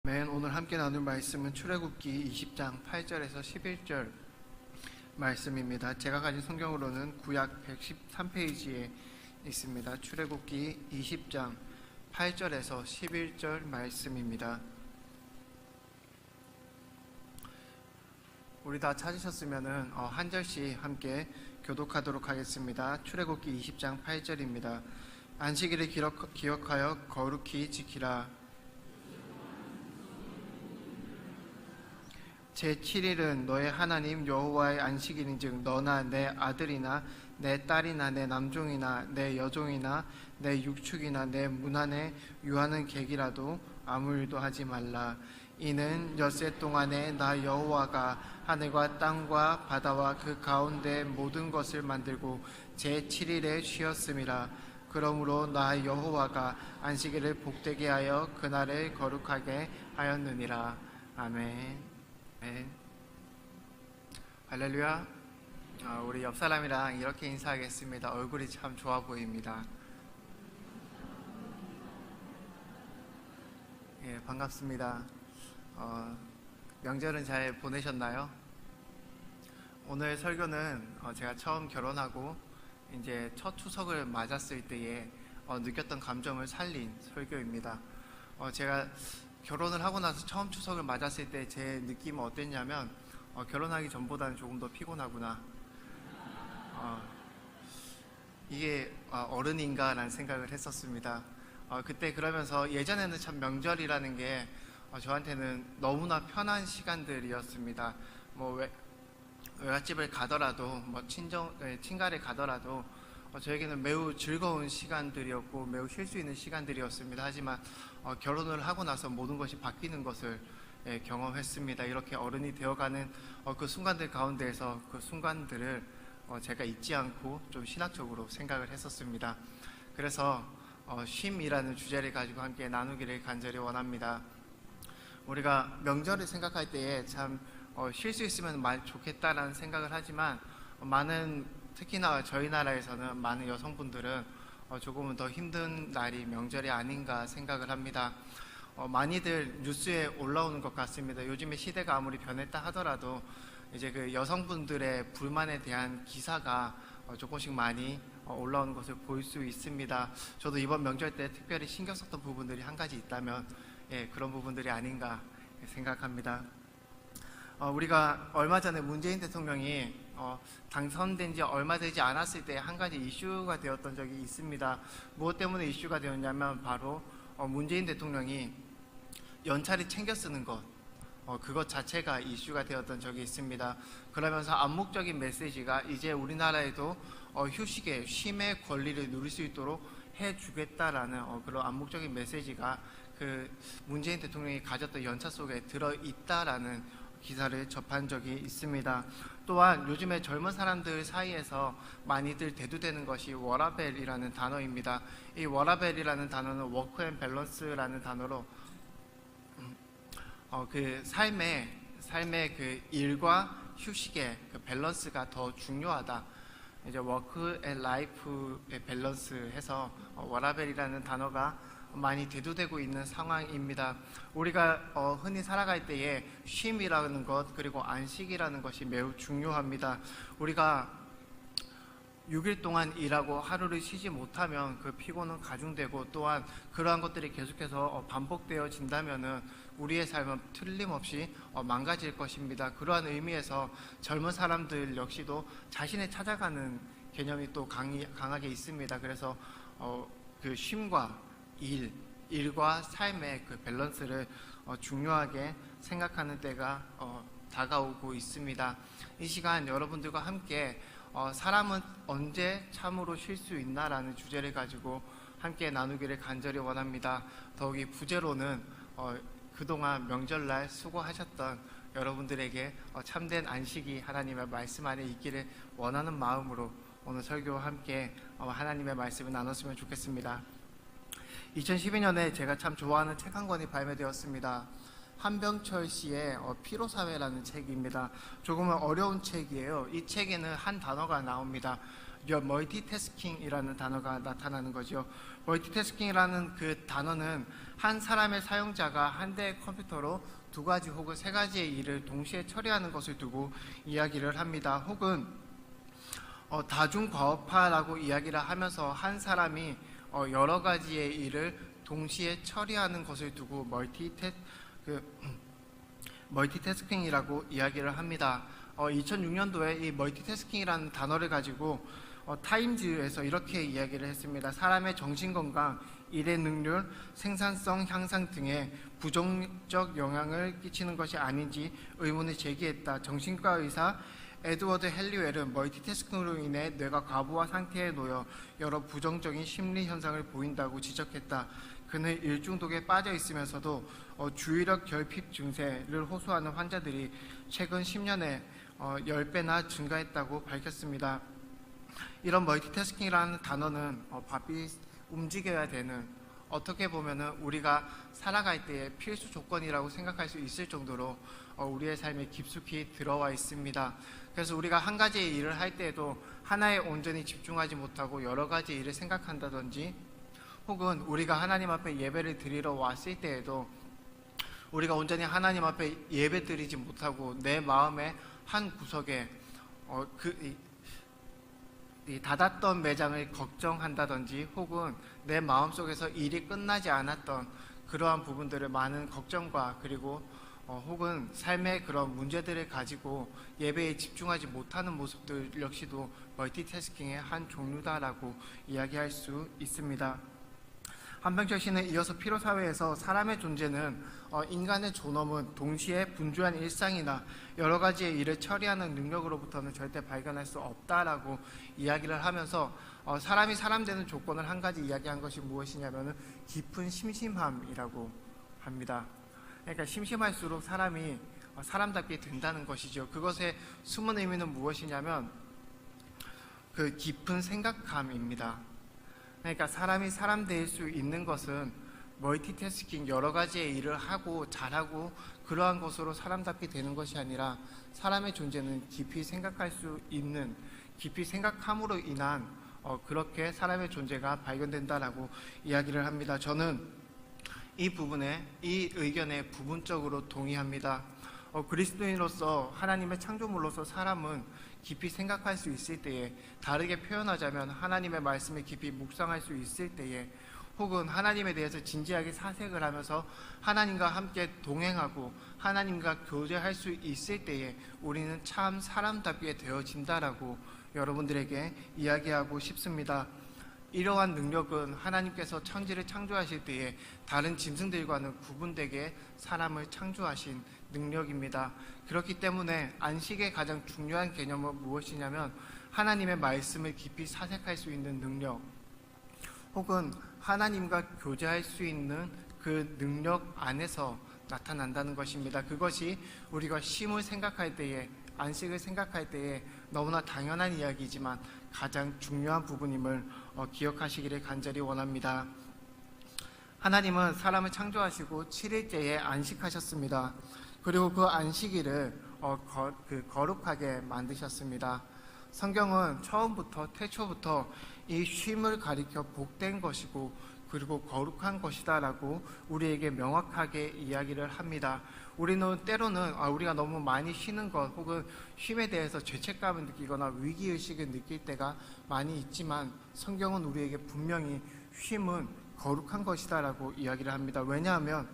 오늘 함께 나눌 말씀은 출애굽기 20장 8절에서 11절 말씀입니다. 제가 가진 성경으로는 구약 113페이지에 있습니다. 출애굽기 20장 8절에서 11절 말씀입니다. 우리 다 찾으셨으면 한 절씩 함께 교독하도록 하겠습니다. 출애굽기 20장 8절입니다. 안식일을 기억하여 거룩히 지키라. 제7일은 너의 하나님 여호와의 안식일인즉 너나 내 아들이나 내 딸이나 내 남종이나 내 여종이나 내 육축이나 내 문 안에 유하는 객이라도 아무 일도 하지 말라. 이는 엿새 동안에 나 여호와가 하늘과 땅과 바다와 그 가운데 모든 것을 만들고 제7일에 쉬었음이라. 그러므로 나 여호와가 안식일을 복되게 하여 그날을 거룩하게 하였느니라. 아멘. 할렐루야. 우리 옆 사람이랑 이렇게 인사하겠습니다. 얼굴이 참 좋아 보입니다. 반갑습니다. 명절은 잘 보내셨나요? 오늘 설교는 제가 처음 결혼하고 이제 첫 추석을 맞았을 때에 느꼈던 감정을 살린 설교입니다. 제가 결혼을 하고 나서 처음 추석을 맞았을 때 제 느낌은 어땠냐면 결혼하기 전보다는 조금 더 피곤하구나. 이게 어른인가 라는 생각을 했었습니다. 그때 그러면서 예전에는 참 명절이라는 게 저한테는 너무나 편한 시간들이었습니다. 뭐 외갓집을 가더라도 뭐 친가를 가더라도 저에게는 매우 즐거운 시간들이었고 매우 쉴 수 있는 시간들이었습니다. 하지만 결혼을 하고 나서 모든 것이 바뀌는 것을 경험했습니다. 이렇게 어른이 되어가는 그 순간들 가운데에서 그 순간들을 제가 잊지 않고 좀 신학적으로 생각을 했었습니다. 그래서 쉼이라는 주제를 가지고 함께 나누기를 간절히 원합니다. 우리가 명절을 생각할 때에 참 쉴 수 있으면 좋겠다라는 생각을 하지만 특히나 저희 나라에서는 많은 여성분들은 조금은 더 힘든 날이 명절이 아닌가 생각을 합니다. 많이들 뉴스에 올라오는 것 같습니다. 요즘에 시대가 아무리 변했다 하더라도 이제 그 여성분들의 불만에 대한 기사가 조금씩 많이 올라오는 것을 볼 수 있습니다. 저도 이번 명절 때 특별히 신경 썼던 부분들이 한 가지 있다면 그런 부분들이 아닌가 생각합니다. 우리가 얼마 전에 문재인 대통령이 당선된 지 얼마 되지 않았을 때 한 가지 이슈가 되었던 적이 있습니다. 무엇 때문에 이슈가 되었냐면 바로 문재인 대통령이 연차를 챙겨 쓰는 것, 그것 자체가 이슈가 되었던 적이 있습니다. 그러면서 암묵적인 메시지가 이제 우리나라에도 쉼의 권리를 누릴 수 있도록 해주겠다라는 그런 암묵적인 메시지가 그 문재인 대통령이 가졌던 연차 속에 들어있다라는 기사를 접한 적이 있습니다. 또한 요즘에 젊은 사람들 사이에서 많이들 대두되는 것이 워라밸이라는 단어입니다. 이 워라밸이라는 단어는 워크 앤 밸런스라는 단어로 그 삶의 그 일과 휴식의 그 밸런스가 더 중요하다. 이제 워크 앤 라이프의 밸런스 해서 워라밸이라는 단어가 많이 대두되고 있는 상황입니다. 우리가 흔히 살아갈 때에 쉼이라는 것 그리고 안식이라는 것이 매우 중요합니다. 우리가 6일 동안 일하고 하루를 쉬지 못하면 그 피곤은 가중되고 또한 그러한 것들이 계속해서 반복되어진다면 우리의 삶은 틀림없이 망가질 것입니다. 그러한 의미에서 젊은 사람들 역시도 자신을 찾아가는 개념이 또 강하게 있습니다. 그래서 그 쉼과 일과 삶의 그 밸런스를 중요하게 생각하는 때가 다가오고 있습니다. 이 시간 여러분들과 함께 사람은 언제 참으로 쉴 수 있나라는 주제를 가지고 함께 나누기를 간절히 원합니다. 더욱이 부제로는 그동안 명절날 수고하셨던 여러분들에게 참된 안식이 하나님의 말씀 안에 있기를 원하는 마음으로 오늘 설교와 함께 하나님의 말씀을 나눴으면 좋겠습니다. 2012년에 제가 참 좋아하는 책 한 권이 발매되었습니다. 한병철 씨의 피로사회라는 책입니다. 조금은 어려운 책이에요. 이 책에는 한 단어가 나옵니다. 멀티태스킹이라는 단어가 나타나는 거죠. 멀티태스킹이라는 그 단어는 한 사람의 사용자가 한 대의 컴퓨터로 두 가지 혹은 세 가지의 일을 동시에 처리하는 것을 두고 이야기를 합니다. 혹은 다중과업화라고 이야기를 하면서 한 사람이 여러 가지의 일을 동시에 처리하는 것을 두고 멀티태스킹이라고 이야기를 합니다. 2006년도에 이 멀티태스킹이라는 단어를 가지고 타임즈에서 이렇게 이야기를 했습니다. 사람의 정신건강, 일의 능률, 생산성 향상 등에 부정적 영향을 끼치는 것이 아닌지 의문을 제기했다. 정신과 의사 에드워드 헬리웰은 멀티태스킹으로 인해 뇌가 과부하 상태에 놓여 여러 부정적인 심리 현상을 보인다고 지적했다. 그는 일중독에 빠져 있으면서도 주의력 결핍 증세를 호소하는 환자들이 최근 10년에 10배나 증가했다고 밝혔습니다. 이런 멀티태스킹이라는 단어는 바삐 움직여야 되는, 어떻게 보면은 우리가 살아갈 때의 필수 조건이라고 생각할 수 있을 정도로 우리의 삶에 깊숙이 들어와 있습니다. 그래서 우리가 한 가지의 일을 할 때에도 하나에 온전히 집중하지 못하고 여러 가지 일을 생각한다든지, 혹은 우리가 하나님 앞에 예배를 드리러 왔을 때에도 우리가 온전히 하나님 앞에 예배 드리지 못하고 내 마음의 한 구석에 이 닫았던 매장을 걱정한다든지, 혹은 내 마음속에서 일이 끝나지 않았던 그러한 부분들을 많은 걱정과 그리고 혹은 삶의 그런 문제들을 가지고 예배에 집중하지 못하는 모습들 역시도 멀티태스킹의 한 종류다라고 이야기할 수 있습니다. 한병철 씨는 이어서 피로사회에서 사람의 존재는 인간의 존엄은 동시에 분주한 일상이나 여러 가지의 일을 처리하는 능력으로부터는 절대 발견할 수 없다라고 이야기를 하면서 사람이 사람 되는 조건을 한 가지 이야기한 것이 무엇이냐면 깊은 심심함이라고 합니다. 그러니까 심심할수록 사람이 사람답게 된다는 것이죠. 그것의 숨은 의미는 무엇이냐면 그 깊은 생각함입니다. 그러니까 사람이 사람 될 수 있는 것은 멀티태스킹, 여러 가지의 일을 하고 잘하고 그러한 것으로 사람답게 되는 것이 아니라 사람의 존재는 깊이 생각할 수 있는, 깊이 생각함으로 인한 그렇게 사람의 존재가 발견된다라고 이야기를 합니다. 저는 이 부분에, 이 의견에 부분적으로 동의합니다. 그리스도인으로서, 하나님의 창조물로서 사람은 깊이 생각할 수 있을 때에, 다르게 표현하자면 하나님의 말씀을 깊이 묵상할 수 있을 때에, 혹은 하나님에 대해서 진지하게 사색을 하면서 하나님과 함께 동행하고 하나님과 교제할 수 있을 때에 우리는 참 사람답게 되어진다라고 여러분들에게 이야기하고 싶습니다. 이러한 능력은 하나님께서 천지를 창조하실 때에 다른 짐승들과는 구분되게 사람을 창조하신 능력입니다. 그렇기 때문에 안식의 가장 중요한 개념은 무엇이냐면 하나님의 말씀을 깊이 사색할 수 있는 능력, 혹은 하나님과 교제할 수 있는 그 능력 안에서 나타난다는 것입니다. 그것이 우리가 쉼을 생각할 때에, 안식을 생각할 때에 너무나 당연한 이야기이지만 가장 중요한 부분임을 기억하시기를 간절히 원합니다. 하나님은 사람을 창조하시고 7일째에 안식하셨습니다. 그리고 그 안식일을 거룩하게 만드셨습니다. 성경은 처음부터, 태초부터 이 쉼을 가리켜 복된 것이고 그리고 거룩한 것이다 라고 우리에게 명확하게 이야기를 합니다. 우리는 때로는 우리가 너무 많이 쉬는 것, 혹은 쉼에 대해서 죄책감을 느끼거나 위기의식을 느낄 때가 많이 있지만 성경은 우리에게 분명히 쉼은 거룩한 것이다 라고 이야기를 합니다. 왜냐하면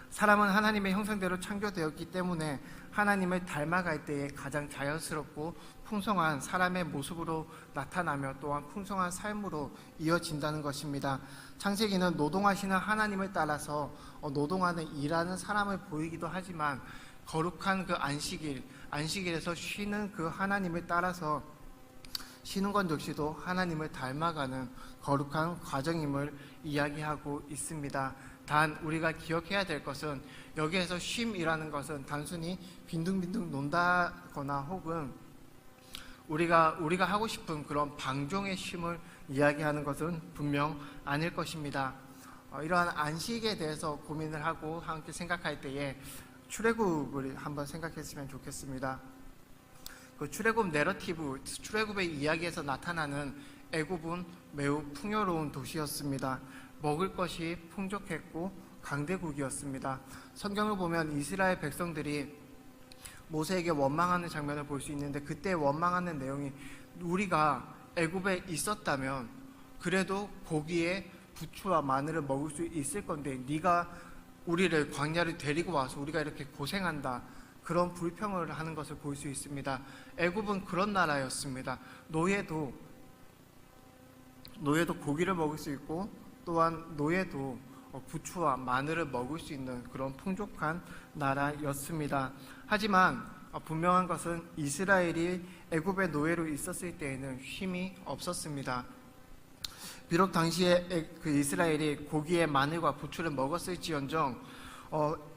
사람은 하나님의 형상대로 창조되었기 때문에 하나님을 닮아갈 때에 가장 자연스럽고 풍성한 사람의 모습으로 나타나며 또한 풍성한 삶으로 이어진다는 것입니다. 창세기는 노동하시는 하나님을 따라서 노동하는 일하는 사람을 보이기도 하지만 거룩한 그 안식일에서 쉬는 그 하나님을 따라서 쉬는 것 역시도 하나님을 닮아가는 거룩한 과정임을 이야기하고 있습니다. 단 우리가 기억해야 될 것은 여기에서 쉼이라는 것은 단순히 빈둥빈둥 논다거나 혹은 우리가 하고 싶은 그런 방종의 쉼을 이야기하는 것은 분명 아닐 것입니다. 이러한 안식에 대해서 고민을 하고 함께 생각할 때에 출애굽을 한번 생각했으면 좋겠습니다. 그 출애굽 내러티브, 출애굽의 이야기에서 나타나는 애굽은 매우 풍요로운 도시였습니다. 먹을 것이 풍족했고 강대국이었습니다. 성경을 보면 이스라엘 백성들이 모세에게 원망하는 장면을 볼 수 있는데, 그때 원망하는 내용이 우리가 애굽에 있었다면 그래도 고기에 부추와 마늘을 먹을 수 있을 건데 네가 우리를 광야를 데리고 와서 우리가 이렇게 고생한다, 그런 불평을 하는 것을 볼 수 있습니다. 애굽은 그런 나라였습니다. 노예도 고기를 먹을 수 있고, 또한 노예도 부추와 마늘을 먹을 수 있는 그런 풍족한 나라였습니다. 하지만 분명한 것은 이스라엘이 애굽의 노예로 있었을 때에는 쉼이 없었습니다. 비록 당시에 그 이스라엘이 고기에 마늘과 부추를 먹었을지언정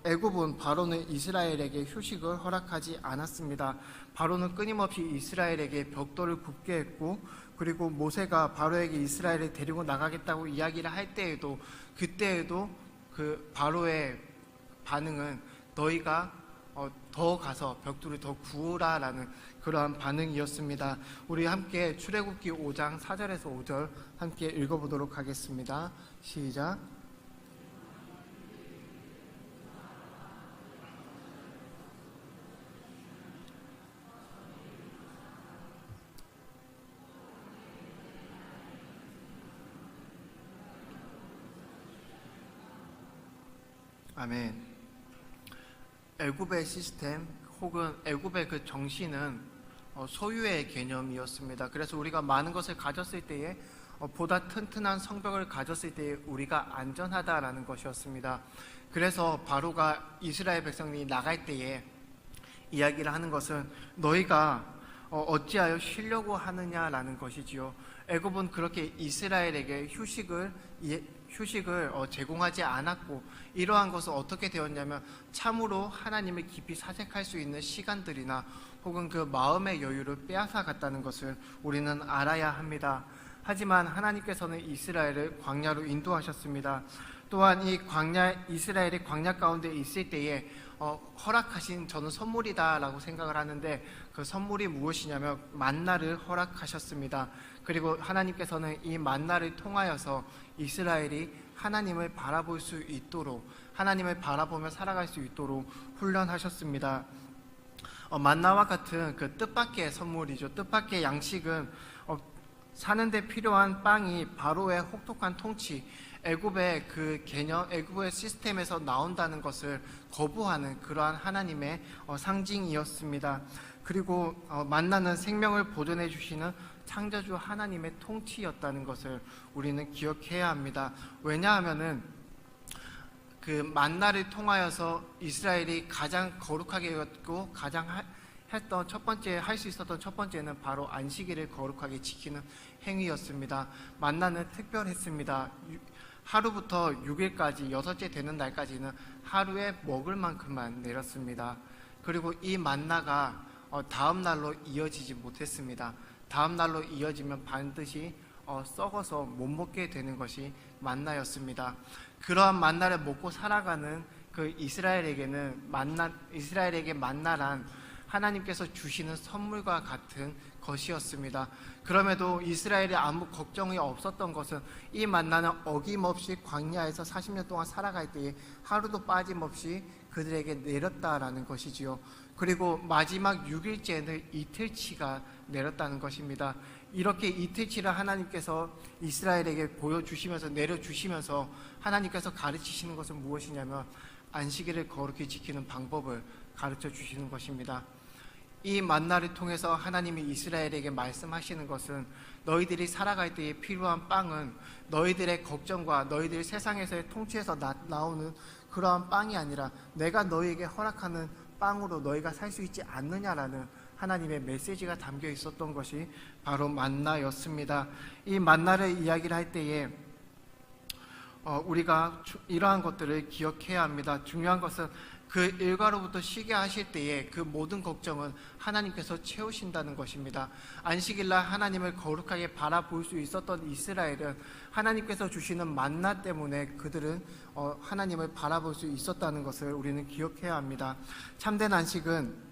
애굽은 바로는 이스라엘에게 휴식을 허락하지 않았습니다. 바로는 끊임없이 이스라엘에게 벽돌을 굽게 했고, 그리고 모세가 바로에게 이스라엘을 데리고 나가겠다고 이야기를 할 때에도, 그때에도 그 바로의 반응은 너희가 더 가서 벽돌을 더 구우라라는 그러한 반응이었습니다. 우리 함께 출애굽기 5장 4절에서 5절 함께 읽어보도록 하겠습니다. 시작. 아멘. 애굽의 시스템 혹은 애굽의 그 정신은 소유의 개념이었습니다. 그래서 우리가 많은 것을 가졌을 때에 보다 튼튼한 성벽을 가졌을 때에 우리가 안전하다라는 것이었습니다. 그래서 바로가 이스라엘 백성이 나갈 때에 이야기를 하는 것은 너희가 어찌하여 쉬려고 하느냐라는 것이지요. 애굽은 그렇게 이스라엘에게 휴식을 제공하지 않았고, 이러한 것은 어떻게 되었냐면 참으로 하나님을 깊이 사색할 수 있는 시간들이나 혹은 그 마음의 여유를 빼앗아 갔다는 것을 우리는 알아야 합니다. 하지만 하나님께서는 이스라엘을 광야로 인도하셨습니다. 또한 이 이스라엘이 광야 가운데 있을 때에 허락하신, 저는 선물이다라고 생각을 하는데, 그 선물이 무엇이냐면 만나를 허락하셨습니다. 그리고 하나님께서는 이 만나를 통하여서 이스라엘이 하나님을 바라볼 수 있도록, 하나님을 바라보며 살아갈 수 있도록 훈련하셨습니다. 만나와 같은 그 뜻밖의 선물이죠. 뜻밖의 양식은 사는 데 필요한 빵이 바로의 혹독한 통치, 애굽의 그 개념, 애굽의 시스템에서 나온다는 것을 거부하는 그러한 하나님의 상징이었습니다. 그리고 만나는 생명을 보존해 주시는 창조주 하나님의 통치였다는 것을 우리는 기억해야 합니다. 왜냐하면은 그 만나를 통하여서 이스라엘이 가장 거룩하게 여겼고 가장 할 수 있었던 첫 번째는 바로 안식일을 거룩하게 지키는 행위였습니다. 만나는 특별했습니다. 하루부터 6일까지 6째 되는 날까지는 하루에 먹을 만큼만 내렸습니다. 그리고 이 만나가 다음 날로 이어지지 못했습니다. 다음 날로 이어지면 반드시 썩어서 못 먹게 되는 것이 만나였습니다. 그러한 만나를 먹고 살아가는 그 이스라엘에게 만나란 하나님께서 주시는 선물과 같은 것이었습니다. 그럼에도 이스라엘이 아무 걱정이 없었던 것은 이 만나는 어김없이 광야에서 40년 동안 살아갈 때에 하루도 빠짐없이 그들에게 내렸다라는 것이지요. 그리고 마지막 6일째는 이틀치가 내렸다는 것입니다. 이렇게 이틀치를 하나님께서 이스라엘에게 보여주시면서 내려주시면서 하나님께서 가르치시는 것은 무엇이냐면 안식일을 거룩히 지키는 방법을 가르쳐 주시는 것입니다. 이 만나를 통해서 하나님이 이스라엘에게 말씀하시는 것은 너희들이 살아갈 때에 필요한 빵은 너희들의 걱정과 너희들 세상에서의 통치에서 나오는 그러한 빵이 아니라 내가 너희에게 허락하는 빵으로 너희가 살 수 있지 않느냐라는 하나님의 메시지가 담겨 있었던 것이 바로 만나였습니다. 이 만나를 이야기를 할 때에 우리가 이러한 것들을 기억해야 합니다. 중요한 것은 그 일과로부터 쉬게 하실 때에 그 모든 걱정은 하나님께서 채우신다는 것입니다. 안식일날 하나님을 거룩하게 바라볼 수 있었던 이스라엘은 하나님께서 주시는 만나 때문에 그들은 하나님을 바라볼 수 있었다는 것을 우리는 기억해야 합니다. 참된 안식은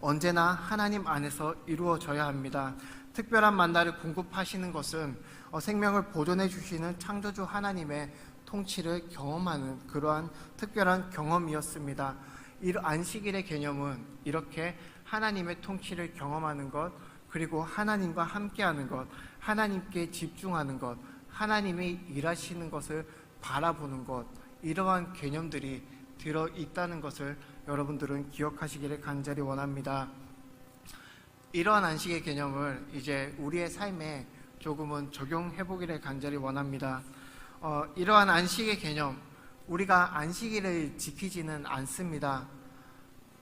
언제나 하나님 안에서 이루어져야 합니다. 특별한 만나를 공급하시는 것은 생명을 보존해 주시는 창조주 하나님의 통치를 경험하는 그러한 특별한 경험이었습니다. 이 안식일의 개념은 이렇게 하나님의 통치를 경험하는 것, 그리고 하나님과 함께하는 것, 하나님께 집중하는 것, 하나님이 일하시는 것을 바라보는 것, 이러한 개념들이 들어있다는 것을 여러분들은 기억하시기를 간절히 원합니다. 이러한 안식의 개념을 이제 우리의 삶에 조금은 적용해보기를 간절히 원합니다. 이러한 안식의 개념, 우리가 안식일을 지키지는 않습니다.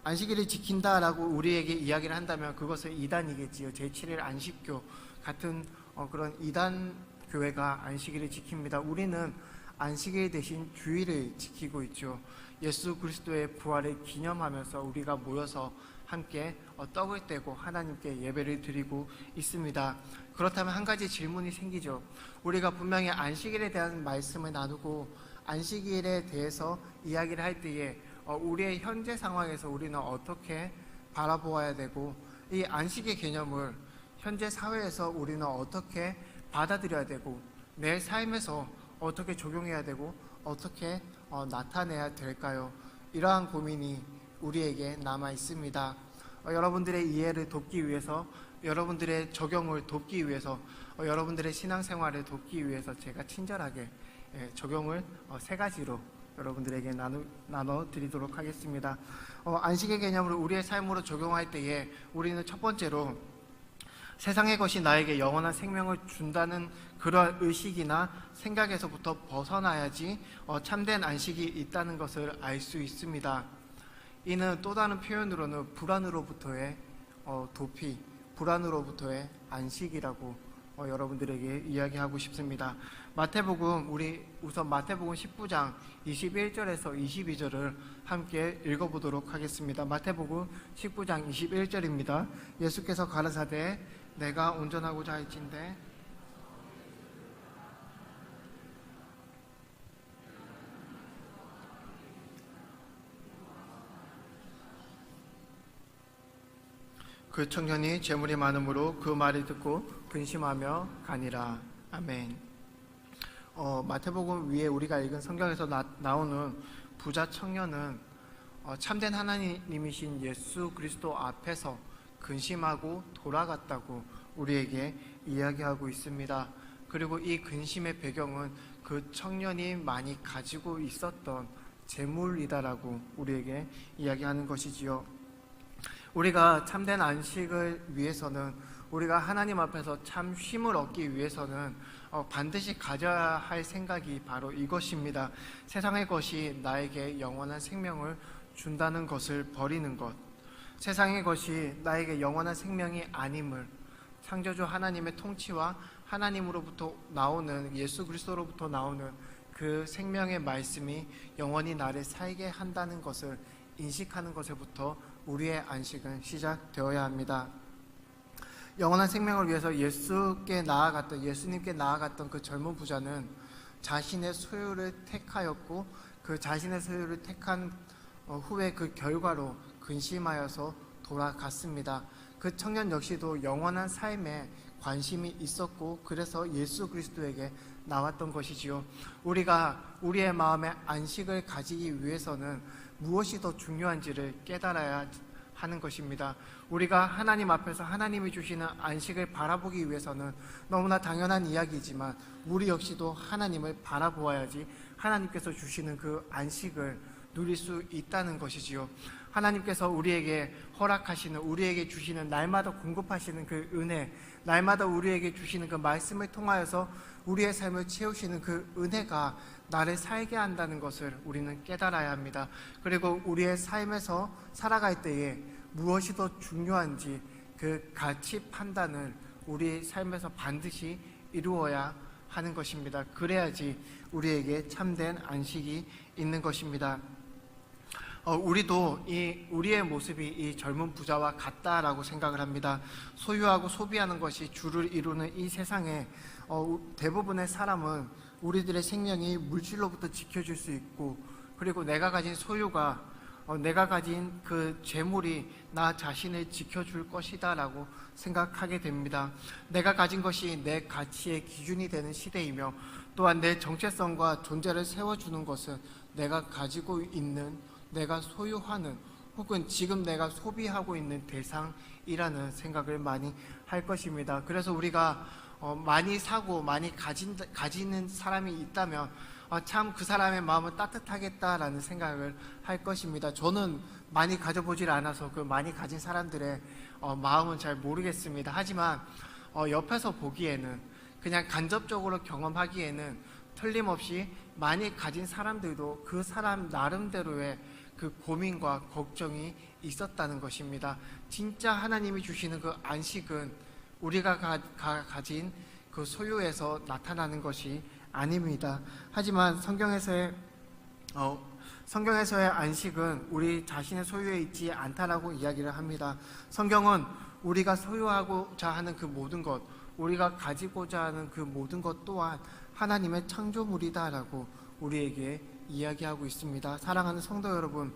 안식일을 지킨다라고 우리에게 이야기를 한다면 그것은 이단이겠지요. 제7일 안식교 같은 그런 이단 교회가 안식일을 지킵니다. 우리는 안식일 대신 주일을 지키고 있죠. 예수 그리스도의 부활을 기념하면서 우리가 모여서 함께 떡을 떼고 하나님께 예배를 드리고 있습니다. 그렇다면 한 가지 질문이 생기죠. 우리가 분명히 안식일에 대한 말씀을 나누고 안식일에 대해서 이야기를 할 때에 우리의 현재 상황에서 우리는 어떻게 바라보아야 되고, 이 안식의 개념을 현재 사회에서 우리는 어떻게 받아들여야 되고, 내 삶에서 어떻게 적용해야 되고 어떻게 나타내야 될까요? 이러한 고민이 우리에게 남아 있습니다. 여러분들의 이해를 돕기 위해서, 여러분들의 적용을 돕기 위해서, 여러분들의 신앙생활을 돕기 위해서 제가 친절하게 적용을 3가지로 여러분들에게 나눠드리도록 하겠습니다. 안식의 개념을 우리의 삶으로 적용할 때에 우리는 첫 번째로 세상의 것이 나에게 영원한 생명을 준다는 그러한 의식이나 생각에서부터 벗어나야지 참된 안식이 있다는 것을 알 수 있습니다. 이는 또 다른 표현으로는 불안으로부터의 도피, 불안으로부터의 안식이라고 여러분들에게 이야기하고 싶습니다. 우리 우선 마태복음 19장 21절에서 22절을 함께 읽어보도록 하겠습니다. 마태복음 19장 21절입니다. 예수께서 가라사대 내가 온전하고자 할진대 그 청년이 재물이 많으므로 그 말을 듣고 근심하며 가니라. 아멘. 마태복음 위에 우리가 읽은 성경에서 나오는 부자 청년은 참된 하나님이신 예수 그리스도 앞에서 근심하고 돌아갔다고 우리에게 이야기하고 있습니다. 그리고 이 근심의 배경은 그 청년이 많이 가지고 있었던 재물이다라고 우리에게 이야기하는 것이지요. 우리가 참된 안식을 위해서는, 우리가 하나님 앞에서 참 쉼을 얻기 위해서는 반드시 가져야 할 생각이 바로 이것입니다. 세상의 것이 나에게 영원한 생명을 준다는 것을 버리는 것, 세상의 것이 나에게 영원한 생명이 아님을, 창조주 하나님의 통치와 하나님으로부터 나오는, 예수 그리스도로부터 나오는 그 생명의 말씀이 영원히 나를 살게 한다는 것을 인식하는 것에부터 우리의 안식은 시작되어야 합니다. 영원한 생명을 위해서 예수님께 나아갔던 그 젊은 부자는 자신의 소유를 택하였고, 그 자신의 소유를 택한 후에 그 결과로 근심하여서 돌아갔습니다. 그 청년 역시도 영원한 삶에 관심이 있었고, 그래서 예수 그리스도에게 나왔던 것이지요. 우리가 우리의 마음에 안식을 가지기 위해서는 무엇이 더 중요한지를 깨달아야 하는 것입니다. 우리가 하나님 앞에서 하나님이 주시는 안식을 바라보기 위해서는 너무나 당연한 이야기이지만 우리 역시도 하나님을 바라보아야지 하나님께서 주시는 그 안식을 누릴 수 있다는 것이지요. 하나님께서 우리에게 허락하시는, 우리에게 주시는, 날마다 공급하시는 그 은혜, 날마다 우리에게 주시는 그 말씀을 통하여서 우리의 삶을 채우시는 그 은혜가 나를 살게 한다는 것을 우리는 깨달아야 합니다. 그리고 우리의 삶에서 살아갈 때에 무엇이 더 중요한지 그 가치 판단을 우리 삶에서 반드시 이루어야 하는 것입니다. 그래야지 우리에게 참된 안식이 있는 것입니다. 우리도 우리의 모습이 이 젊은 부자와 같다라고 생각을 합니다. 소유하고 소비하는 것이 주를 이루는 이 세상에 대부분의 사람은 우리들의 생명이 물질로부터 지켜질 수 있고, 그리고 내가 가진 소유가 내가 가진 그 재물이 나 자신을 지켜줄 것이다 라고 생각하게 됩니다. 내가 가진 것이 내 가치의 기준이 되는 시대이며, 또한 내 정체성과 존재를 세워주는 것은 내가 가지고 있는, 내가 소유하는, 혹은 지금 내가 소비하고 있는 대상이라는 생각을 많이 할 것입니다. 그래서 우리가 많이 사고 많이 가지는 사람이 있다면 참 그 사람의 마음은 따뜻하겠다라는 생각을 할 것입니다. 저는 많이 가져보질 않아서 그 많이 가진 사람들의 마음은 잘 모르겠습니다. 하지만 옆에서 보기에는, 그냥 간접적으로 경험하기에는 틀림없이 많이 가진 사람들도 그 사람 나름대로의 그 고민과 걱정이 있었다는 것입니다. 진짜 하나님이 주시는 그 안식은 우리가 가진 그 소유에서 나타나는 것이 아닙니다. 하지만 성경에서의 안식은 우리 자신의 소유에 있지 않다라고 이야기를 합니다. 성경은 우리가 소유하고자 하는 그 모든 것, 우리가 가지고자 하는 그 모든 것 또한 하나님의 창조물이다라고 우리에게 이야기하고 있습니다. 사랑하는 성도 여러분,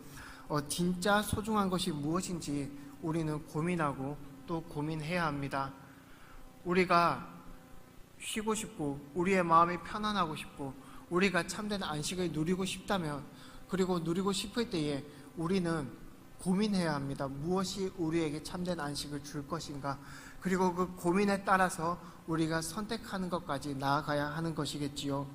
진짜 소중한 것이 무엇인지 우리는 고민하고 또 고민해야 합니다. 우리가 쉬고 싶고, 우리의 마음이 편안하고 싶고, 우리가 참된 안식을 누리고 싶다면, 그리고 누리고 싶을 때에 우리는 고민해야 합니다. 무엇이 우리에게 참된 안식을 줄 것인가? 그리고 그 고민에 따라서 우리가 선택하는 것까지 나아가야 하는 것이겠지요.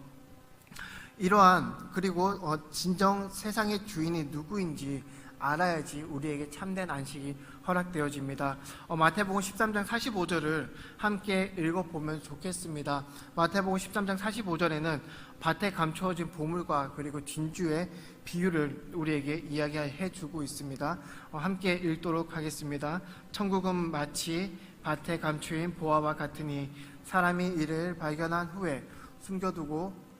그리고 진정 세상의 주인이 누구인지 알아야지 우리에게 참된 안식이 허락되어집니다. 마태복음 13장 45절을 함께 읽어보면 좋겠습니다. 마태복음 13장 45절에는 밭에 감추어진 보물과 그리고 진주의 비유를 우리에게 이야기해 주고 있습니다. 함께 읽도록 하겠습니다. 천국은 마치 밭에 감추인 보화와 같으니 사람이 이를 발견한 후에 숨겨두고,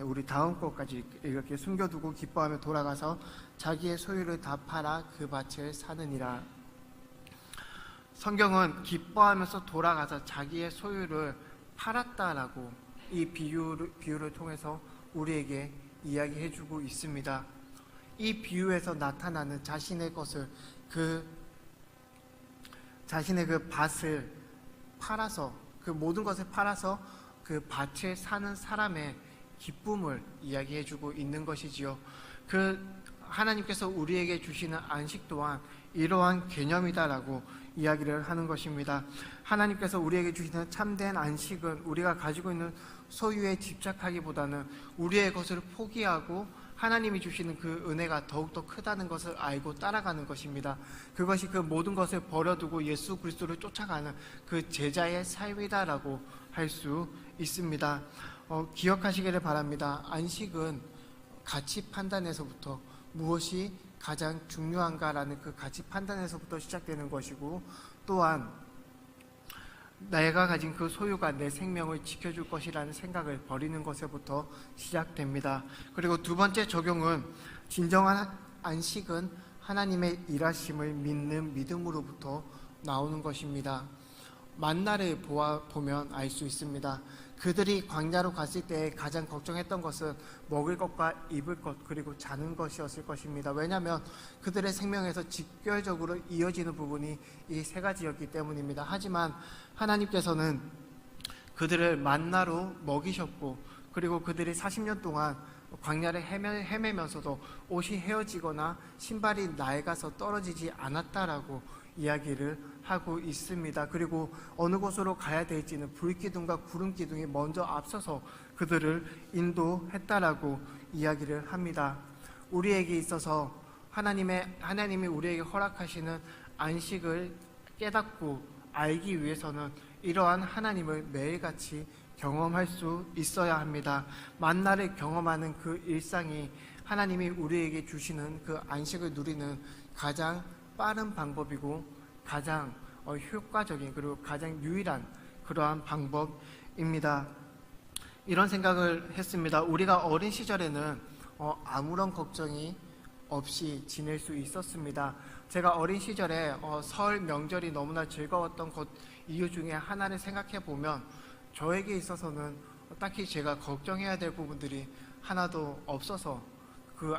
우리 다음 것까지 이렇게 숨겨두고 기뻐하며 돌아가서 자기의 소유를 다 팔아 그 밭을 사느니라. 성경은 기뻐하면서 돌아가서 자기의 소유를 팔았다라고 이 비유를 통해서 우리에게 이야기해주고 있습니다. 이 비유에서 나타나는 자신의 것을, 자신의 그 밭을 팔아서, 그 모든 것을 팔아서 그 밭을 사는 사람의 기쁨을 이야기해주고 있는 것이지요. 하나님께서 우리에게 주시는 안식 또한 이러한 개념이다라고 이야기를 하는 것입니다. 하나님께서 우리에게 주시는 참된 안식은 우리가 가지고 있는 소유에 집착하기보다는 우리의 것을 포기하고 하나님이 주시는 그 은혜가 더욱더 크다는 것을 알고 따라가는 것입니다. 그것이 그 모든 것을 버려두고 예수 그리스도를 쫓아가는 그 제자의 삶이다라고 할 수 있습니다. 기억하시기를 바랍니다. 안식은 가치 판단에서부터, 무엇이 가장 중요한가라는 그 가치 판단에서부터 시작되는 것이고, 또한 내가 가진 그 소유가 내 생명을 지켜줄 것이라는 생각을 버리는 것에부터 시작됩니다. 그리고 두 번째 적용은, 진정한 안식은 하나님의 일하심을 믿는 믿음으로부터 나오는 것입니다. 만나를 보면 알 수 있습니다. 그들이 광야로 갔을 때 가장 걱정했던 것은 먹을 것과 입을 것, 그리고 자는 것이었을 것입니다. 왜냐하면 그들의 생명에서 직결적으로 이어지는 부분이 이 세 가지였기 때문입니다. 하지만 하나님께서는 그들을 만나로 먹이셨고, 그리고 그들이 40년 동안 광야를 헤매면서도 옷이 헤어지거나 신발이 낡아서 떨어지지 않았다라고 이야기를 하고 있습니다. 그리고 어느 곳으로 가야 될지는 불기둥과 구름기둥이 먼저 앞서서 그들을 인도했다라고 이야기를 합니다. 우리에게 있어서 하나님이 우리에게 허락하시는 안식을 깨닫고 알기 위해서는 이러한 하나님을 매일같이 경험할 수 있어야 합니다. 만나를 경험하는 그 일상이 하나님이 우리에게 주시는 그 안식을 누리는 가장 빠른 방법이고 가장 효과적인, 그리고 가장 유일한 그러한 방법입니다. 이런 생각을 했습니다. 우리가 어린 시절에는 아무런 걱정이 없이 지낼 수 있었습니다. 제가 어린 시절에 설 명절이 너무나 즐거웠던 것 이유 중에 하나를 생각해 보면, 저에게 있어서는 딱히 제가 걱정해야 될 부분들이 하나도 없어서 그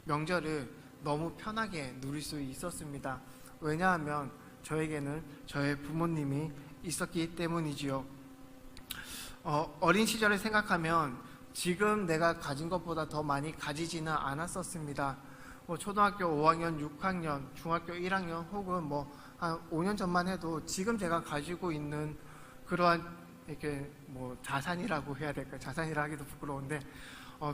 명절을 너무 편하게 누릴 수 있었습니다. 왜냐하면 저에게는 저의 부모님이 있었기 때문이지요. 어린 시절을 생각하면 지금 내가 가진 것보다 더 많이 가지지는 않았었습니다. 초등학교 5학년, 6학년, 중학교 1학년 혹은 한 5년 전만 해도 지금 제가 가지고 있는 그러한 이렇게 자산이라고 해야 될까요? 자산이라 하기도 부끄러운데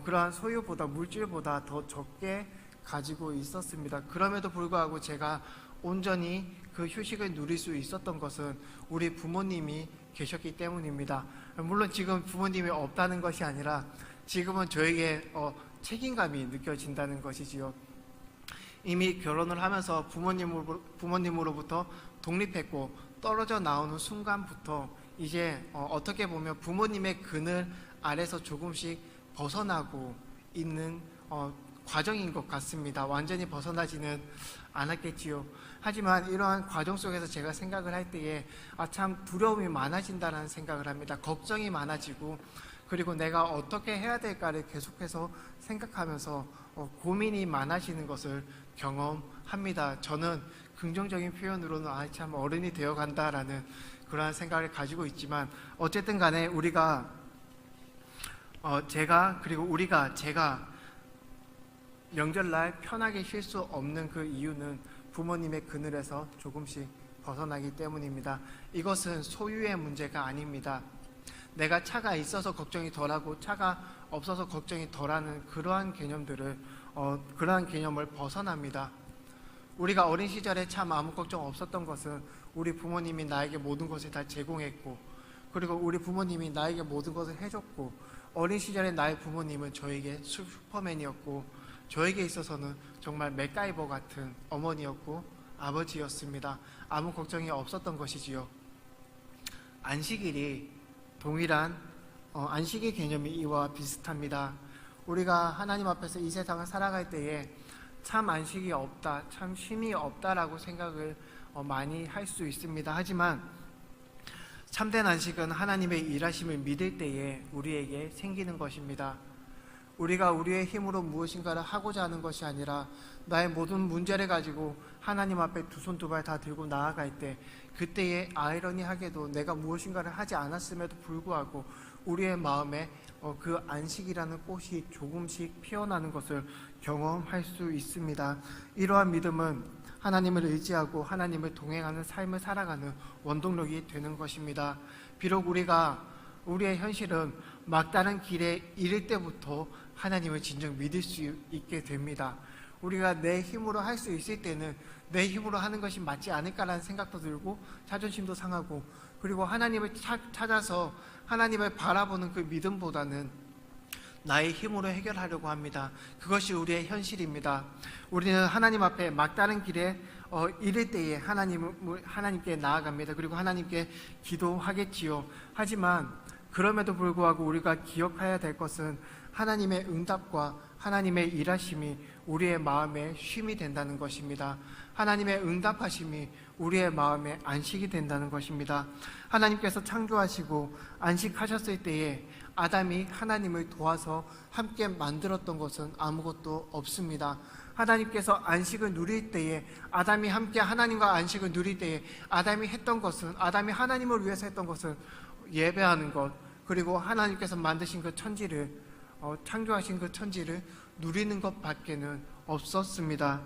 그러한 소유보다 물질보다 더 적게 가지고 있었습니다. 그럼에도 불구하고 제가 온전히 그 휴식을 누릴 수 있었던 것은 우리 부모님이 계셨기 때문입니다. 물론 지금 부모님이 없다는 것이 아니라 지금은 저에게 책임감이 느껴진다는 것이지요. 이미 결혼을 하면서 부모님으로부터 독립했고 떨어져 나오는 순간부터 이제 어떻게 보면 부모님의 그늘 아래서 조금씩 벗어나고 있는 과정인 것 같습니다. 완전히 벗어나지는 않았겠지요. 하지만 이러한 과정 속에서 제가 생각을 할 때에 참 두려움이 많아진다는 생각을 합니다. 걱정이 많아지고 그리고 내가 어떻게 해야 될까를 계속해서 생각하면서 고민이 많아지는 것을 경험합니다. 저는 긍정적인 표현으로는 참 어른이 되어간다라는 그러한 생각을 가지고 있지만 어쨌든 간에 제가 명절날 편하게 쉴 수 없는 그 이유는 부모님의 그늘에서 조금씩 벗어나기 때문입니다. 이것은 소유의 문제가 아닙니다. 내가 차가 있어서 걱정이 덜하고 차가 없어서 걱정이 덜하는 그러한 개념을 벗어납니다. 우리가 어린 시절에 참 아무 걱정 없었던 것은 우리 부모님이 나에게 모든 것을 다 제공했고 그리고 우리 부모님이 나에게 모든 것을 해줬고 어린 시절에 나의 부모님은 저에게 슈퍼맨이었고 저에게 있어서는 정말 맥가이버 같은 어머니였고 아버지였습니다. 아무 걱정이 없었던 것이지요. 안식일이 동일한 안식일 개념이 이와 비슷합니다. 우리가 하나님 앞에서 이 세상을 살아갈 때에 참 안식이 없다, 참 쉼이 없다라고 생각을 많이 할 수 있습니다. 하지만 참된 안식은 하나님의 일하심을 믿을 때에 우리에게 생기는 것입니다. 우리가 우리의 힘으로 무엇인가를 하고자 하는 것이 아니라 나의 모든 문제를 가지고 하나님 앞에 두 손 두 발 다 들고 나아갈 때 그때에 아이러니하게도 내가 무엇인가를 하지 않았음에도 불구하고 우리의 마음에 그 안식이라는 꽃이 조금씩 피어나는 것을 경험할 수 있습니다. 이러한 믿음은 하나님을 의지하고 하나님을 동행하는 삶을 살아가는 원동력이 되는 것입니다. 비록 우리의 현실은 막다른 길에 이를 때부터 하나님을 진정 믿을 수 있게 됩니다. 우리가 내 힘으로 할 수 있을 때는 내 힘으로 하는 것이 맞지 않을까라는 생각도 들고 자존심도 상하고 그리고 하나님을 찾아서 하나님을 바라보는 그 믿음보다는 나의 힘으로 해결하려고 합니다. 그것이 우리의 현실입니다. 우리는 하나님 앞에 막다른 길에 이를 때에 하나님께 나아갑니다. 그리고 하나님께 기도하겠지요. 하지만 그럼에도 불구하고 우리가 기억해야 될 것은 하나님의 응답과 하나님의 일하심이 우리의 마음에 쉼이 된다는 것입니다. 하나님의 응답하심이 우리의 마음에 안식이 된다는 것입니다. 하나님께서 창조하시고 안식하셨을 때에 아담이 하나님을 도와서 함께 만들었던 것은 아무것도 없습니다. 하나님께서 안식을 누릴 때에 아담이 함께 하나님과 안식을 누릴 때에 아담이 하나님을 위해서 했던 것은 예배하는 것, 그리고 하나님께서 만드신 그 천지를 창조하신 그 천지를 누리는 것밖에는 없었습니다.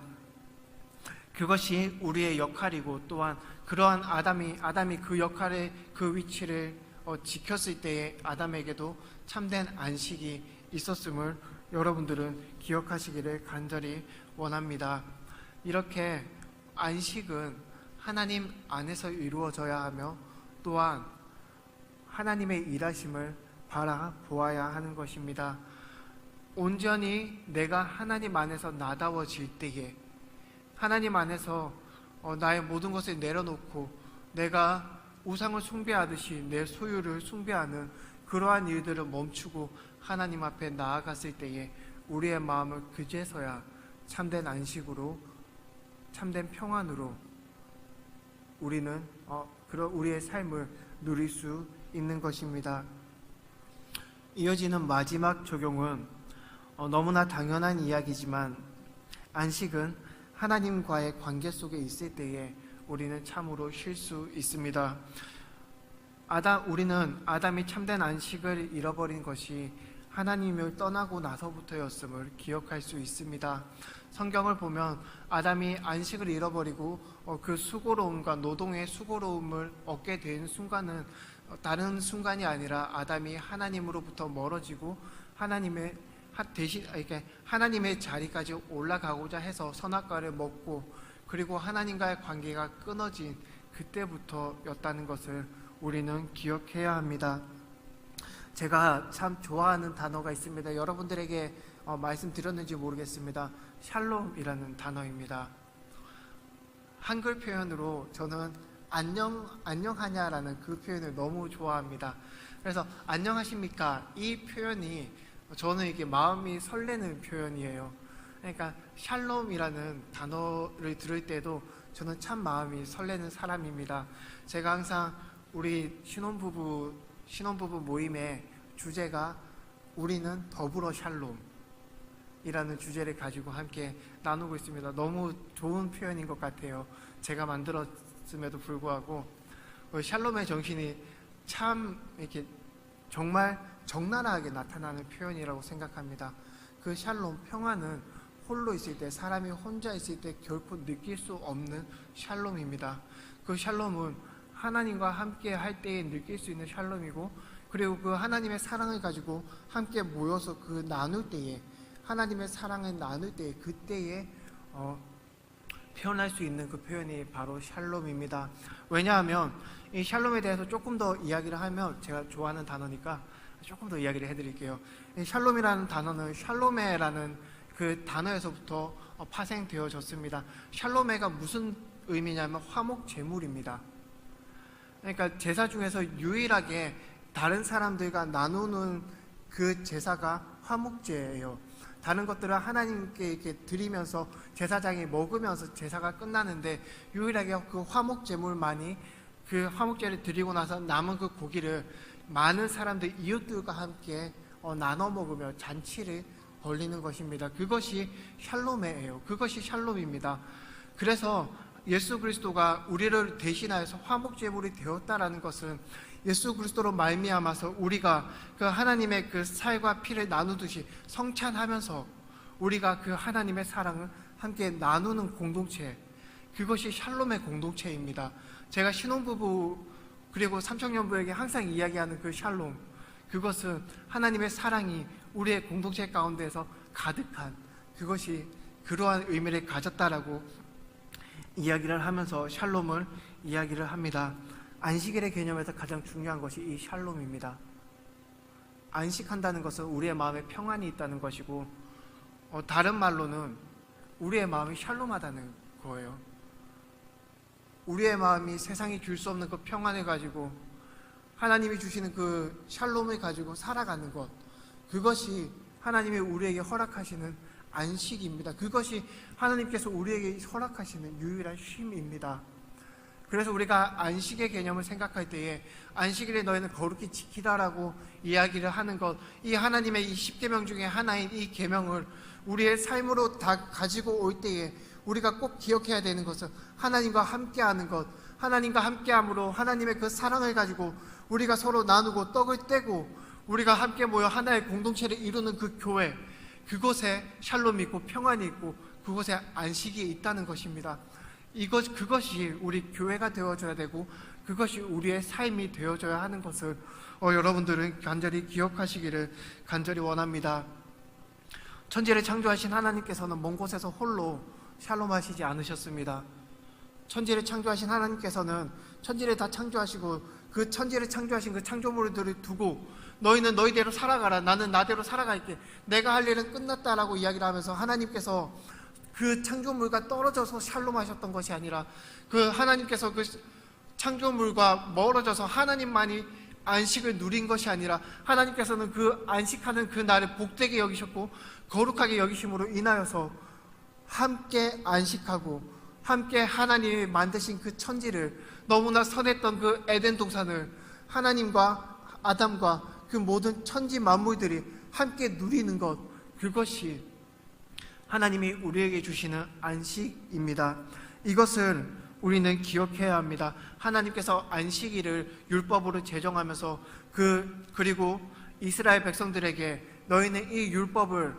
그것이 우리의 역할이고 또한 그러한 아담이 그 역할의 그 위치를 지켰을 때에 아담에게도 참된 안식이 있었음을 여러분들은 기억하시기를 간절히 원합니다. 이렇게 안식은 하나님 안에서 이루어져야 하며 또한 하나님의 일하심을 바라보아야 하는 것입니다. 온전히 내가 하나님 안에서 나다워질 때에 하나님 안에서 나의 모든 것을 내려놓고 내가 우상을 숭배하듯이 내 소유를 숭배하는 그러한 일들을 멈추고 하나님 앞에 나아갔을 때에 우리의 마음을 그제서야 참된 안식으로 참된 평안으로 우리는 우리의 삶을 누릴 수 있는 것입니다. 이어지는 마지막 적용은 너무나 당연한 이야기지만 안식은 하나님과의 관계 속에 있을 때에 우리는 참으로 쉴 수 있습니다. 우리는 아담이 참된 안식을 잃어버린 것이 하나님을 떠나고 나서부터였음을 기억할 수 있습니다. 성경을 보면 아담이 안식을 잃어버리고 그 수고로움과 노동의 수고로움을 얻게 된 순간은 다른 순간이 아니라 아담이 하나님으로부터 멀어지고 하나님의 자리까지 올라가고자 해서 선악과를 먹고 그리고 하나님과의 관계가 끊어진 그때부터였다는 것을 우리는 기억해야 합니다. 제가 참 좋아하는 단어가 있습니다. 여러분들에게 말씀드렸는지 모르겠습니다. 샬롬이라는 단어입니다. 한글 표현으로 저는 안녕하냐라는 그 표현을 너무 좋아합니다. 그래서 안녕하십니까? 이 표현이 저는 이게 마음이 설레는 표현이에요. 그러니까 샬롬이라는 단어를 들을 때도 저는 참 마음이 설레는 사람입니다. 제가 항상 우리 신혼부부 모임의 주제가 우리는 더불어 샬롬이라는 주제를 가지고 함께 나누고 있습니다. 너무 좋은 표현인 것 같아요. 제가 만들었음에도 불구하고 샬롬의 정신이 참 이렇게 정말 적나라하게 나타나는 표현이라고 생각합니다. 그 샬롬, 평화는 홀로 있을 때, 사람이 혼자 있을 때 결코 느낄 수 없는 샬롬입니다. 그 샬롬은 하나님과 함께 할 때에 느낄 수 있는 샬롬이고, 그리고 그 하나님의 사랑을 가지고 함께 모여서 그 나눌 때에, 하나님의 사랑을 나눌 때에, 그때에 표현할 수 있는 그 표현이 바로 샬롬입니다. 왜냐하면 이 샬롬에 대해서 조금 더 이야기를 하면, 제가 좋아하는 단어니까 조금 더 이야기를 해드릴게요. 이 샬롬이라는 단어는 샬로메라는 그 단어에서부터 파생되어졌습니다. 샬로메가 무슨 의미냐면 화목제물입니다. 그러니까 제사 중에서 유일하게 다른 사람들과 나누는 그 제사가 화목제예요. 다른 것들은 하나님께 이렇게 드리면서 제사장이 먹으면서 제사가 끝나는데, 유일하게 그 화목제물만이, 그 화목제를 드리고 나서 남은 그 고기를 많은 사람들, 이웃들과 함께 나눠 먹으며 잔치를 벌리는 것입니다. 그것이 샬롬이에요. 그것이 샬롬입니다. 그래서 예수 그리스도가 우리를 대신하여서 화목제물이 되었다라는 것은 예수 그리스도로 말미암아서 우리가 그 하나님의 그 살과 피를 나누듯이 성찬하면서 우리가 그 하나님의 사랑을 함께 나누는 공동체, 그것이 샬롬의 공동체입니다. 제가 신혼부부 그리고 삼청년부에게 항상 이야기하는 그 샬롬, 그것은 하나님의 사랑이 우리의 공동체 가운데서 가득한, 그것이 그러한 의미를 가졌다라고 이야기를 하면서 샬롬을 이야기를 합니다. 안식일의 개념에서 가장 중요한 것이 이 샬롬입니다. 안식한다는 것은 우리의 마음에 평안이 있다는 것이고, 다른 말로는 우리의 마음이 샬롬하다는 거예요. 우리의 마음이 세상이 줄 수 없는 그 평안을 가지고, 하나님이 주시는 그 샬롬을 가지고 살아가는 것, 그것이 하나님이 우리에게 허락하시는 안식입니다. 그것이 하나님께서 우리에게 허락하시는 유일한 쉼입니다. 그래서 우리가 안식의 개념을 생각할 때에 안식일에 너희는 거룩히 지키라라고 이야기를 하는 것, 이 하나님의 이 10계명 중에 하나인 이 계명을 우리의 삶으로 다 가지고 올 때에 우리가 꼭 기억해야 되는 것은 하나님과 함께하는 것, 하나님과 함께함으로 하나님의 그 사랑을 가지고 우리가 서로 나누고 떡을 떼고 우리가 함께 모여 하나의 공동체를 이루는 그 교회, 그곳에 샬롬이 있고 평안이 있고 그곳에 안식이 있다는 것입니다. 그것이 우리 교회가 되어줘야 되고 그것이 우리의 삶이 되어줘야 하는 것을 여러분들은 간절히 기억하시기를 간절히 원합니다. 천지를 창조하신 하나님께서는 먼 곳에서 홀로 샬롬하시지 않으셨습니다. 천지를 창조하신 하나님께서는 천지를 다 창조하시고 그 천지를 창조하신 그 창조물들을 두고 너희는 너희대로 살아가라, 나는 나대로 살아갈게, 내가 할 일은 끝났다라고 이야기를 하면서 하나님께서 그 창조물과 떨어져서 샬롬하셨던 것이 아니라 그 하나님께서 그 창조물과 멀어져서 하나님만이 안식을 누린 것이 아니라 하나님께서는 그 안식하는 그 날을 복되게 여기셨고 거룩하게 여기심으로 인하여서 함께 안식하고 함께 하나님이 만드신 그 천지를, 너무나 선했던 그 에덴 동산을 하나님과 아담과 그 모든 천지 만물들이 함께 누리는 것, 그것이 하나님이 우리에게 주시는 안식입니다. 이것을 우리는 기억해야 합니다. 하나님께서 안식일을 율법으로 제정하면서 그리고 이스라엘 백성들에게 너희는 이 율법을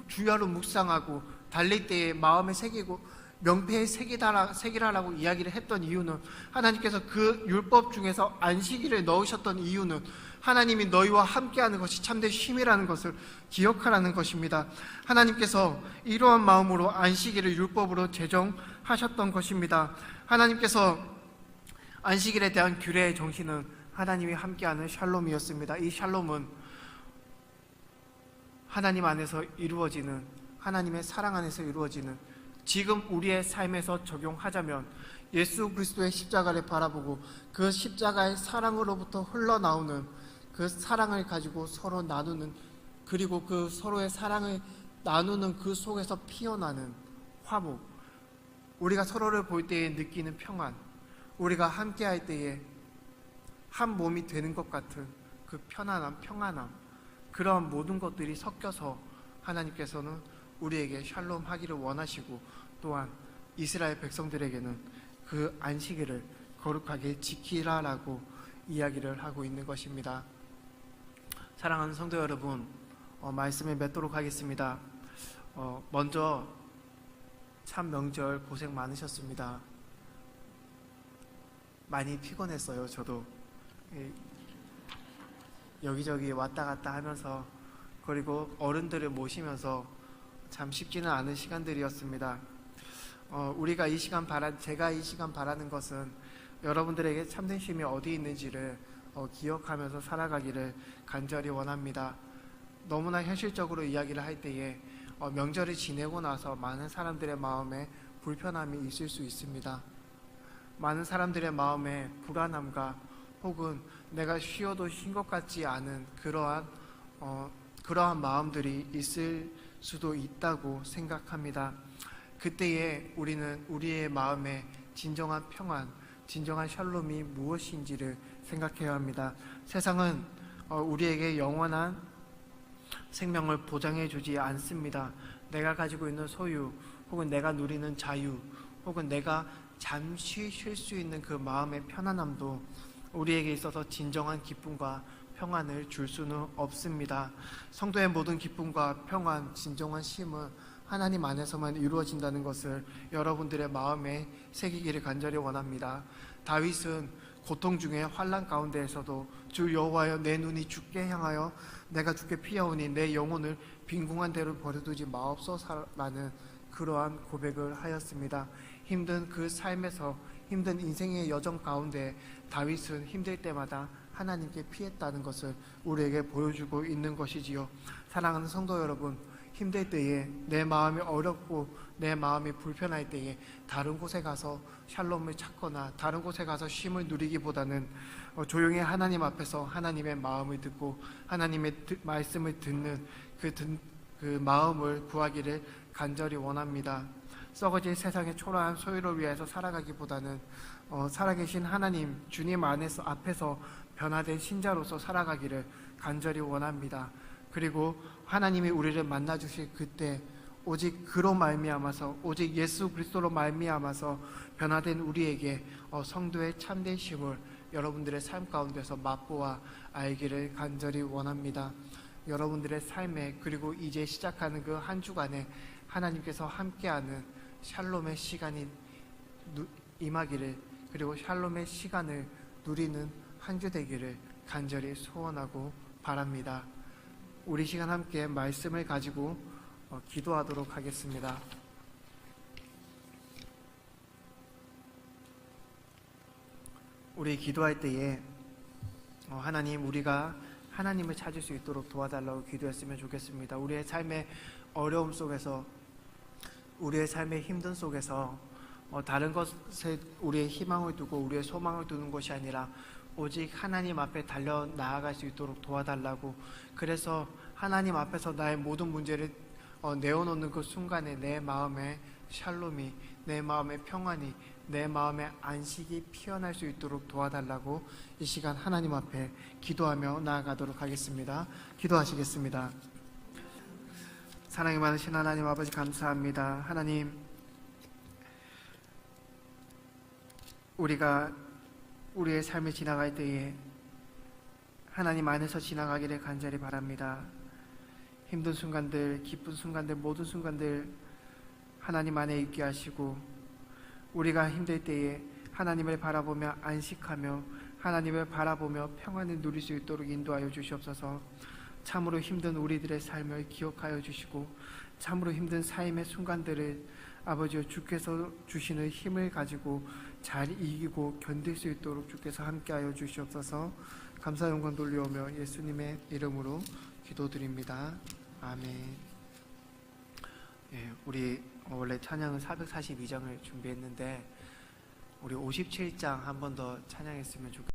주야로 묵상하고 달릴 때에 마음에 새기고 명패에 새기라라고 이야기를 했던 이유는, 하나님께서 그 율법 중에서 안식일을 넣으셨던 이유는 하나님이 너희와 함께하는 것이 참된 쉼이라는 것을 기억하라는 것입니다. 하나님께서 이러한 마음으로 안식일을 율법으로 제정하셨던 것입니다. 하나님께서 안식일에 대한 규례의 정신은 하나님이 함께하는 샬롬이었습니다. 이 샬롬은 하나님 안에서 이루어지는, 하나님의 사랑 안에서 이루어지는, 지금 우리의 삶에서 적용하자면 예수 그리스도의 십자가를 바라보고 그 십자가의 사랑으로부터 흘러나오는 그 사랑을 가지고 서로 나누는, 그리고 그 서로의 사랑을 나누는 그 속에서 피어나는 화목, 우리가 서로를 볼 때에 느끼는 평안, 우리가 함께할 때에 한 몸이 되는 것 같은 그 편안함, 평안함, 그러한 모든 것들이 섞여서 하나님께서는 우리에게 샬롬 하기를 원하시고, 또한 이스라엘 백성들에게는 그 안식일을 거룩하게 지키라라고 이야기를 하고 있는 것입니다. 사랑하는 성도 여러분, 말씀을 맺도록 하겠습니다. 먼저 참 명절 고생 많으셨습니다. 많이 피곤했어요. 저도 여기저기 왔다 갔다 하면서, 그리고 어른들을 모시면서 참 쉽지는 않은 시간들이었습니다. 우리가 이 시간 제가 이 시간 바라는 것은 여러분들에게 참된 쉼이 어디 있는지를 기억하면서 살아가기를 간절히 원합니다. 너무나 현실적으로 이야기를 할 때에 명절을 지내고 나서 많은 사람들의 마음에 불편함이 있을 수 있습니다. 많은 사람들의 마음에 불안함과 혹은 내가 쉬어도 쉰 것 같지 않은 그러한 마음들이 있을 수도 있다고 생각합니다. 그때에 우리는 우리의 마음에 진정한 평안, 진정한 샬롬이 무엇인지를 생각해야 합니다. 세상은 우리에게 영원한 생명을 보장해 주지 않습니다. 내가 가지고 있는 소유, 혹은 내가 누리는 자유, 혹은 내가 잠시 쉴 수 있는 그 마음의 편안함도 우리에게 있어서 진정한 기쁨과 평안을 줄 수는 없습니다. 성도의 모든 기쁨과 평안, 진정한 쉼은 하나님 안에서만 이루어진다는 것을 여러분들의 마음에 새기기를 간절히 원합니다. 다윗은 고통 중에 환난 가운데에서도 주 여호와여, 내 눈이 주께 향하여 내가 주께 피하오니 내 영혼을 빈궁한 대로 버려두지 마옵소서라는 그러한 고백을 하였습니다. 힘든 그 삶에서, 힘든 인생의 여정 가운데 다윗은 힘들 때마다 하나님께 피했다는 것을 우리에게 보여주고 있는 것이지요. 사랑하는 성도 여러분, 힘들 때에, 내 마음이 어렵고 내 마음이 불편할 때에 다른 곳에 가서 샬롬을 찾거나 다른 곳에 가서 쉼을 누리기보다는 조용히 하나님 앞에서 하나님의 마음을 듣고 하나님의 말씀을 듣는 그 마음을 구하기를 간절히 원합니다. 썩어질 세상의 초라한 소유를 위해서 살아가기보다는 살아계신 하나님, 주님 앞에서 변화된 신자로서 살아가기를 간절히 원합니다. 그리고 하나님이 우리를 만나주실 그때 오직 그로 말미암아서, 오직 예수 그리스도로 말미암아서 변화된 우리에게 성도의 참된 쉼을 여러분들의 삶 가운데서 맛보아 알기를 간절히 원합니다. 여러분들의 삶에, 그리고 이제 시작하는 그 한 주간에 하나님께서 함께하는 샬롬의 시간이 임하기를, 그리고 샬롬의 시간을 누리는 한 주 되기를 간절히 소원하고 바랍니다. 우리 시간 함께 말씀을 가지고 기도하도록 하겠습니다. 우리 기도할 때에 하나님, 우리가 하나님을 찾을 수 있도록 도와달라고 기도했으면 좋겠습니다. 우리의 삶의 어려움 속에서, 우리의 삶의 힘든 속에서 다른 것에 우리의 희망을 두고 우리의 소망을 두는 것이 아니라 오직 하나님 앞에 달려 나아갈 수 있도록 도와달라고, 그래서 하나님 앞에서 나의 모든 문제를 내어놓는 그 순간에 내 마음에 샬롬이, 내 마음의 평안이, 내 마음의 안식이 피어날 수 있도록 도와달라고 이 시간 하나님 앞에 기도하며 나아가도록 하겠습니다. 기도하시겠습니다. 사랑이 많으신 하나님 아버지 감사합니다. 하나님, 우리가 우리의 삶을 지나갈 때에 하나님 안에서 지나가기를 간절히 바랍니다. 힘든 순간들, 기쁜 순간들, 모든 순간들 하나님 안에 있게 하시고, 우리가 힘들 때에 하나님을 바라보며 안식하며 하나님을 바라보며 평안을 누릴 수 있도록 인도하여 주시옵소서. 참으로 힘든 우리들의 삶을 기억하여 주시고, 참으로 힘든 삶의 순간들을 아버지여 주께서 주시는 힘을 가지고 잘 이기고 견딜 수 있도록 주께서 함께하여 주시옵소서. 감사 영광 돌려오며 예수님의 이름으로 기도드립니다. 아멘. 우리 원래 찬양은 442장을 준비했는데 우리 57장 한 번 더 찬양했으면 좋겠습니다.